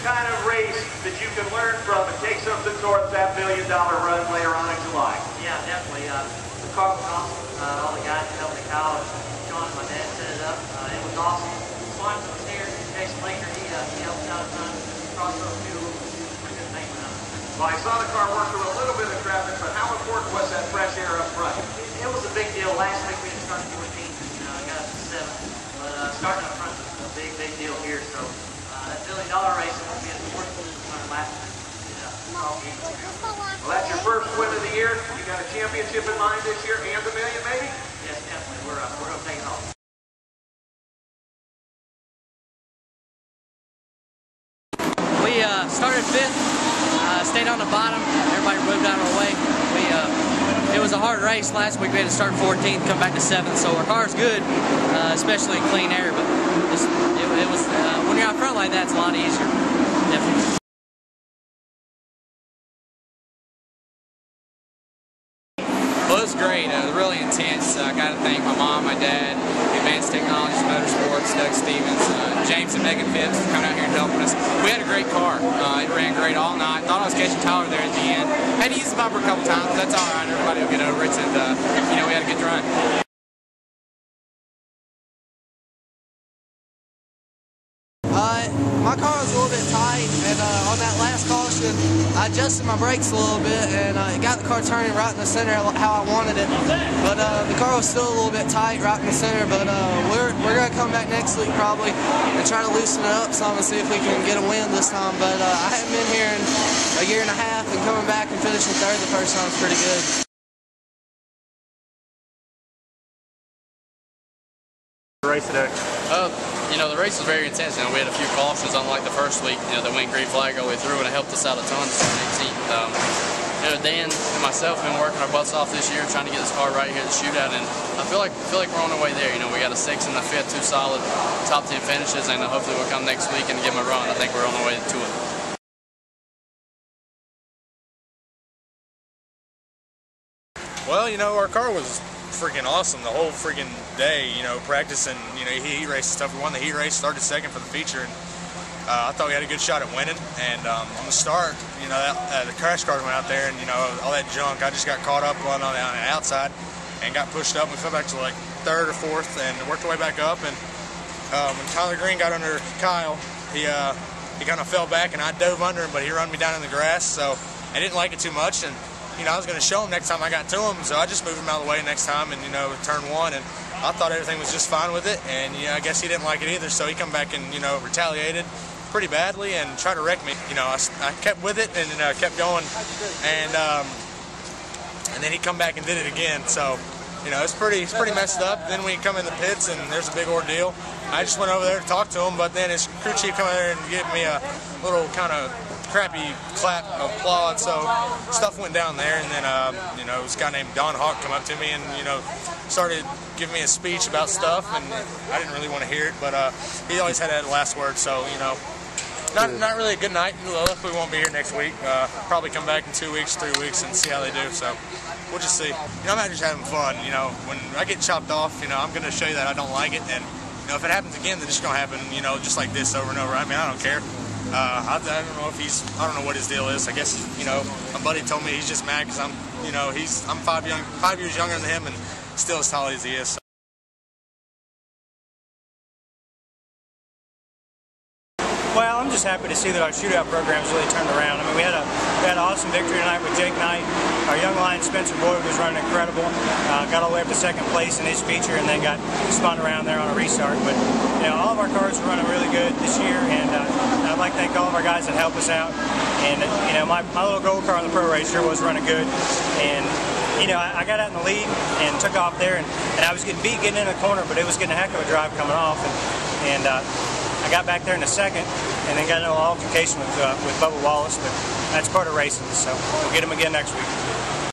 kind of race that you can learn from and take something towards that $1 million run later on in July. Yeah, definitely. The car was awesome. All the guys that helped me, Kyle, John, and my dad set it up. It was awesome. Swanson was here. Jason Laker, he helped out a ton. Crossroads too. Pretty good thing went on. Well, I saw the car work through a little bit of traffic, but how important was that fresh air up front? It was a big deal. Last week we didn't start to 14th and got up to 7th. But starting up front was a big deal here. So that $1 million race will be important on the last Well, that's your first win of the year. You got a championship in mind this year and $1 million, maybe? Yes, definitely. We're going to take it home. We started 5th, stayed on the bottom. Everybody moved out of our way. It was a hard race. Last week we had to start 14th, come back to 7th, so our car's good, especially in clean air. But it was when you're out front like that, it's a lot easier. Definitely. Well, it was great. It was really intense. I got to thank my mom, my dad, Advanced Technologies Motorsports, Doug Stevens, James and Megan Phipps for coming out here and helping us. We had a great car. It ran great all night. Thought I was catching Tyler there at the end. Had to use the bumper a couple times, but that's all right. Everybody will get over it. And you know, we had a good run. My car was a little bit tight, and on that last caution, I adjusted my brakes a little bit, and it got the car turning right in the center how I wanted it. But the car was still a little bit tight right in the center, but we're going to come back next week probably and try to loosen it up some and see if we can get a win this time. But I haven't been here in a year and a half, and coming back and finishing 3rd the first time was pretty good. Race today. You know, the race was very intense. You know, we had a few cautions, unlike the first week. You know, that went green flag all the way through, and it helped us out a ton. You know, Dan and myself have been working our butts off this year, trying to get this car right here at the shootout, and I feel like we're on our way there. You know, we got a 6th and a 5th, 2 solid top 10 finishes, and hopefully we'll come next week and give them a run. I think we're on our way to it. Well, you know, our car was freaking awesome the whole freaking day, you know, practicing, you know, heat race and stuff. We won the heat race, started 2nd for the feature, and I thought we had a good shot at winning. And on the start, you know, the crash cars went out there, and, you know, all that junk, I just got caught up on the outside and got pushed up. We fell back to like 3rd or 4th and worked our way back up. And when Tyler Green got under Kyle, he kind of fell back, and I dove under him, but he run me down in the grass, so I didn't like it too much. And you know, I was going to show him next time I got to him, so I just moved him out of the way next time, and, you know, turn 1, and I thought everything was just fine with it, and, you know, I guess he didn't like it either, so he come back and, you know, retaliated pretty badly and tried to wreck me. You know, I kept with it and kept going, and then he come back and did it again, so, you know, it's pretty messed up. Then we come in the pits, and there's a big ordeal. I just went over there to talk to him, but then his crew chief come over there and gave me a little kind of crappy clap applaud, so stuff went down there, and then you know, this guy named Don Hawk come up to me and, you know, started giving me a speech about stuff, and I didn't really want to hear it, but he always had that last word, so, you know, not really a good night. Luckily we won't be here next week. Probably come back in 2 weeks, 3 weeks, and see how they do, so we'll just see. You know, I'm not just having fun. You know, when I get chopped off, you know, I'm going to show you that I don't like it, and, you know, if it happens again, then it's going to happen, you know, just like this over and over. I mean, I don't care. I don't know if I don't know what his deal is. I guess, you know, my buddy told me he's just mad because I'm 5 years younger than him and still as tall as he is. So. Well, I'm just happy to see that our shootout program's really turned around. I mean, we had an awesome victory tonight with Jake Knight. Our young lion Spencer Boyd was running incredible. Got all the way up to 2nd place in his feature, and then got spun around there on a restart. But you know, all of our cars are running really good this year, and I'd like to thank all of our guys that help us out. And you know, my little gold car on the Pro Racer was running good, and you know, I got out in the lead and took off there, and I was getting beat getting in the corner, but it was getting a heck of a drive coming off, and I got back there in the 2nd, and then got into an altercation with Bubba Wallace, but that's part of racing, so we'll get him again next week.